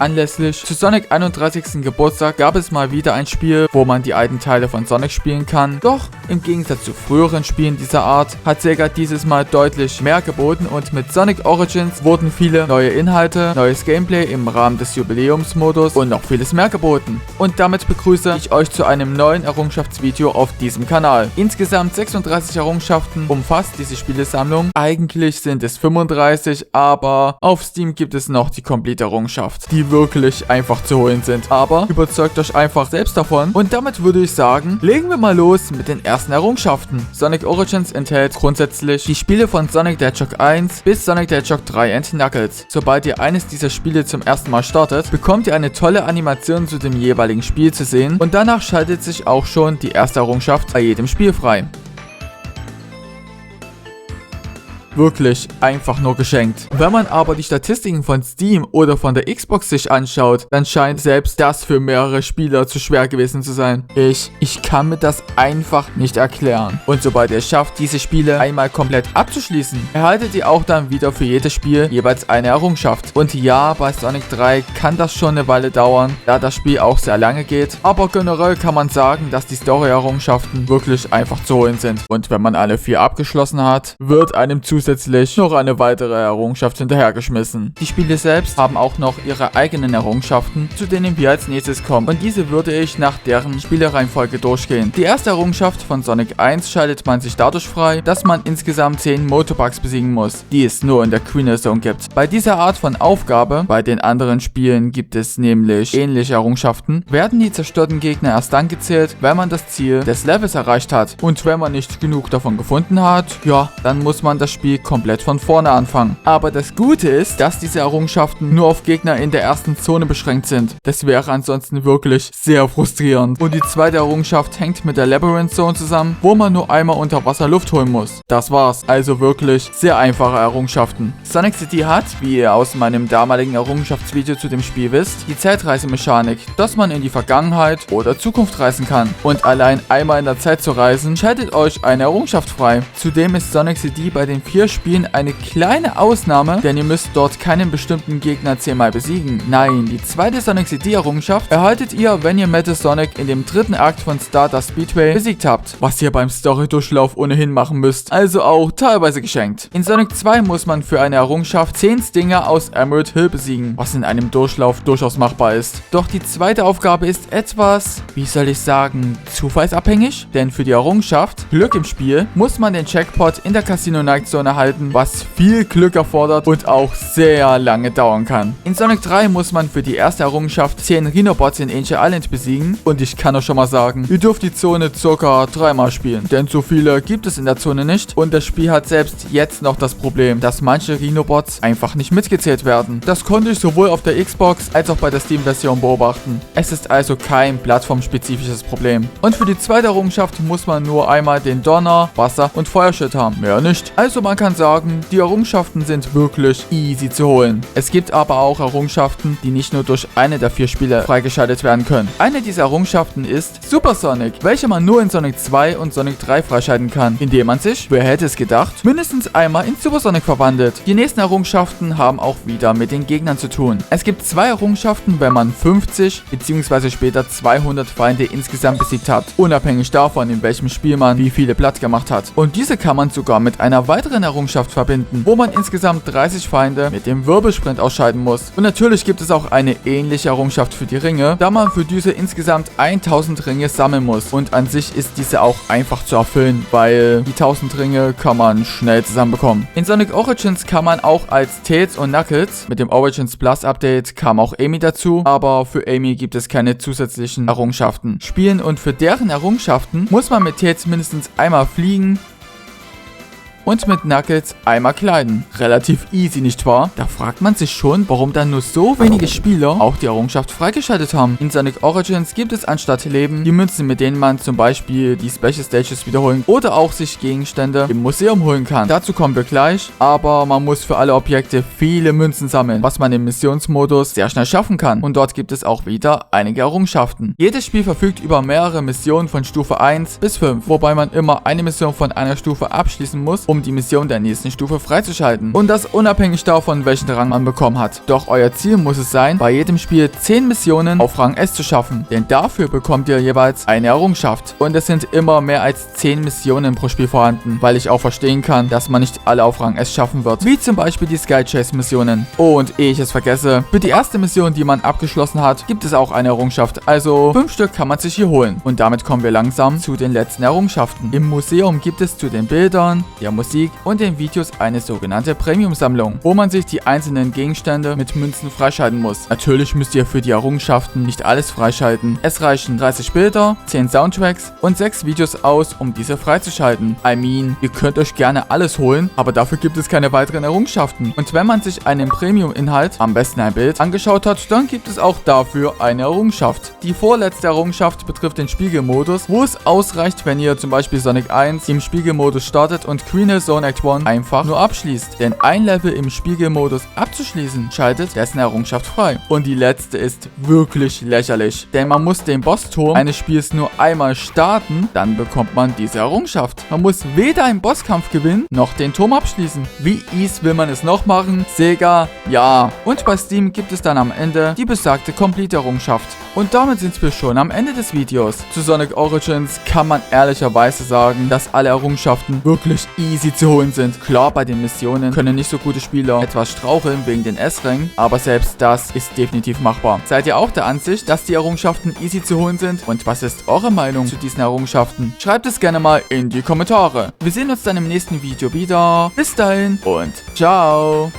Anlässlich zu Sonic 31. Geburtstag gab es mal wieder ein Spiel, wo man die alten Teile von Sonic spielen kann. Doch im Gegensatz zu früheren Spielen dieser Art hat Sega dieses Mal deutlich mehr geboten und mit Sonic Origins wurden viele neue Inhalte, neues Gameplay im Rahmen des Jubiläumsmodus und noch vieles mehr geboten. Und damit begrüße ich euch zu einem neuen Errungenschaftsvideo auf diesem Kanal. Insgesamt 36 Errungenschaften umfasst diese Spielesammlung. Eigentlich sind es 35, aber auf Steam gibt es noch die Complete Errungenschaft, die wirklich einfach zu holen sind. Aber überzeugt euch einfach selbst davon. Und damit würde ich sagen, legen wir mal los mit den ersten Errungenschaften. Sonic Origins enthält grundsätzlich die Spiele von Sonic the Hedgehog 1 bis Sonic the Hedgehog 3 and Knuckles. Sobald ihr eines dieser Spiele zum ersten Mal startet, bekommt ihr eine tolle Animation zu dem jeweiligen Spiel zu sehen und danach schaltet sich auch schon die erste Errungenschaft bei jedem Spiel frei. Wirklich einfach nur geschenkt. Wenn man aber die Statistiken von Steam oder von der Xbox sich anschaut, dann scheint selbst das für mehrere Spieler zu schwer gewesen zu sein. Ich kann mir das einfach nicht erklären. Und sobald ihr es schafft, diese Spiele einmal komplett abzuschließen, erhaltet ihr auch dann wieder für jedes Spiel jeweils eine Errungenschaft. Und ja, bei Sonic 3 kann das schon eine Weile dauern, da das Spiel auch sehr lange geht. Aber generell kann man sagen, dass die Story-Errungenschaften wirklich einfach zu holen sind. Und wenn man alle 4 abgeschlossen hat, wird einem zusätzlich noch eine weitere Errungenschaft hinterhergeschmissen. Die Spiele selbst haben auch noch ihre eigenen Errungenschaften, zu denen wir als nächstes kommen. Und diese würde ich nach deren Spielereihenfolge durchgehen. Die erste Errungenschaft von Sonic 1 schaltet man sich dadurch frei, dass man insgesamt 10 Motobugs besiegen muss, die es nur in der Greener Zone gibt. Bei dieser Art von Aufgabe, bei den anderen Spielen gibt es nämlich ähnliche Errungenschaften, werden die zerstörten Gegner erst dann gezählt, wenn man das Ziel des Levels erreicht hat. Und wenn man nicht genug davon gefunden hat, ja, dann muss man das Spiel komplett von vorne anfangen. Aber das Gute ist, dass diese Errungenschaften nur auf Gegner in der ersten Zone beschränkt sind. Das wäre ansonsten wirklich sehr frustrierend. Und die zweite Errungenschaft hängt mit der Labyrinth Zone zusammen, wo man nur einmal unter Wasser Luft holen muss. Das war's. Also wirklich sehr einfache Errungenschaften. Sonic City hat, wie ihr aus meinem damaligen Errungenschaftsvideo zu dem Spiel wisst, die Zeitreisemechanik, dass man in die Vergangenheit oder Zukunft reisen kann. Und allein einmal in der Zeit zu reisen, schaltet euch eine Errungenschaft frei. Zudem ist Sonic City bei den 4 Spielen eine kleine Ausnahme, denn ihr müsst dort keinen bestimmten Gegner 10-mal besiegen. Nein, die zweite Sonic City Errungenschaft erhaltet ihr, wenn ihr Metal Sonic in dem 3. Akt von Stardust Speedway besiegt habt, was ihr beim Story-Durchlauf ohnehin machen müsst, also auch teilweise geschenkt. In Sonic 2 muss man für eine Errungenschaft 10 Stinger aus Emerald Hill besiegen, was in einem Durchlauf durchaus machbar ist. Doch die zweite Aufgabe ist etwas, wie soll ich sagen, zufallsabhängig, denn für die Errungenschaft Glück im Spiel muss man den Checkpot in der Casino Night Zone erhalten, was viel Glück erfordert und auch sehr lange dauern kann. In Sonic 3 muss man für die erste Errungenschaft 10 Rhinobots in Angel Island besiegen und ich kann euch schon mal sagen, ihr dürft die Zone circa 3-mal spielen, denn so viele gibt es in der Zone nicht und das Spiel hat selbst jetzt noch das Problem, dass manche Rhinobots einfach nicht mitgezählt werden. Das konnte ich sowohl auf der Xbox als auch bei der Steam-Version beobachten. Es ist also kein plattformspezifisches Problem. Und für die zweite Errungenschaft muss man nur einmal den Donner, Wasser und Feuerschild haben, mehr nicht. Also man kann sagen, die Errungenschaften sind wirklich easy zu holen. Es gibt aber auch Errungenschaften, die nicht nur durch eine der 4 Spiele freigeschaltet werden können. Eine dieser Errungenschaften ist Super Sonic, welche man nur in Sonic 2 und Sonic 3 freischalten kann, indem man sich, wer hätte es gedacht, mindestens einmal in Super Sonic verwandelt. Die nächsten Errungenschaften haben auch wieder mit den Gegnern zu tun. Es gibt 2 Errungenschaften, wenn man 50 bzw. später 200 Feinde insgesamt besiegt hat, unabhängig davon, in welchem Spiel man wie viele platt gemacht hat. Und diese kann man sogar mit einer weiteren Errungenschaft verbinden, wo man insgesamt 30 Feinde mit dem Wirbelsprint ausscheiden muss. Und natürlich gibt es auch eine ähnliche Errungenschaft für die Ringe, da man für diese insgesamt 1000 Ringe sammeln muss. Und an sich ist diese auch einfach zu erfüllen, weil die 1000 Ringe kann man schnell zusammenbekommen. In Sonic Origins kann man auch als Tails und Knuckles, mit dem Origins Plus Update kam auch Amy dazu, aber für Amy gibt es keine zusätzlichen Errungenschaften spielen und für deren Errungenschaften muss man mit Tails mindestens einmal fliegen und mit Knuckles einmal kleiden. Relativ easy, nicht wahr? Da fragt man sich schon, warum dann nur so wenige Spieler auch die Errungenschaft freigeschaltet haben. In Sonic Origins gibt es anstatt Leben die Münzen, mit denen man zum Beispiel die Special Stages wiederholen oder auch sich Gegenstände im Museum holen kann. Dazu kommen wir gleich, aber man muss für alle Objekte viele Münzen sammeln, was man im Missionsmodus sehr schnell schaffen kann. Und dort gibt es auch wieder einige Errungenschaften. Jedes Spiel verfügt über mehrere Missionen von Stufe 1 bis 5, wobei man immer eine Mission von einer Stufe abschließen muss, um um die Mission der nächsten Stufe freizuschalten. Und das unabhängig davon, welchen Rang man bekommen hat. Doch euer Ziel muss es sein, bei jedem Spiel 10 Missionen auf Rang S zu schaffen. Denn dafür bekommt ihr jeweils eine Errungenschaft. Und es sind immer mehr als 10 Missionen pro Spiel vorhanden, weil ich auch verstehen kann, dass man nicht alle auf Rang S schaffen wird. Wie zum Beispiel die Sky Chase Missionen. Und ehe ich es vergesse, für die erste Mission, die man abgeschlossen hat, gibt es auch eine Errungenschaft. Also 5 Stück kann man sich hier holen. Und damit kommen wir langsam zu den letzten Errungenschaften. Im Museum gibt es zu den Bildern, der Musik und den Videos eine sogenannte Premium-Sammlung, wo man sich die einzelnen Gegenstände mit Münzen freischalten muss. Natürlich müsst ihr für die Errungenschaften nicht alles freischalten. Es reichen 30 Bilder, 10 Soundtracks und 6 Videos aus, um diese freizuschalten. I mean, ihr könnt euch gerne alles holen, aber dafür gibt es keine weiteren Errungenschaften. Und wenn man sich einen Premium-Inhalt, am besten ein Bild, angeschaut hat, dann gibt es auch dafür eine Errungenschaft. Die vorletzte Errungenschaft betrifft den Spiegelmodus, wo es ausreicht, wenn ihr zum Beispiel Sonic 1 im Spiegelmodus startet und Queen Hill Zone Act 1 einfach nur abschließt. Denn ein Level im Spiegelmodus abzuschließen, schaltet dessen Errungenschaft frei. Und die letzte ist wirklich lächerlich, denn man muss den Bossturm eines Spiels nur einmal starten, dann bekommt man diese Errungenschaft. Man muss weder einen Bosskampf gewinnen, noch den Turm abschließen. Wie easy will man es noch machen? Sega, ja. Und bei Steam gibt es dann am Ende die besagte Complete-Errungenschaft. Und damit sind wir schon am Ende des Videos. Zu Sonic Origins kann man ehrlicherweise sagen, dass alle Errungenschaften wirklich easy zu holen sind. Klar, bei den Missionen können nicht so gute Spieler etwas straucheln wegen den S-Rängen, aber selbst das ist definitiv machbar. Seid ihr auch der Ansicht, dass die Errungenschaften easy zu holen sind? Und was ist eure Meinung zu diesen Errungenschaften? Schreibt es gerne mal in die Kommentare. Wir sehen uns dann im nächsten Video wieder. Bis dahin und ciao!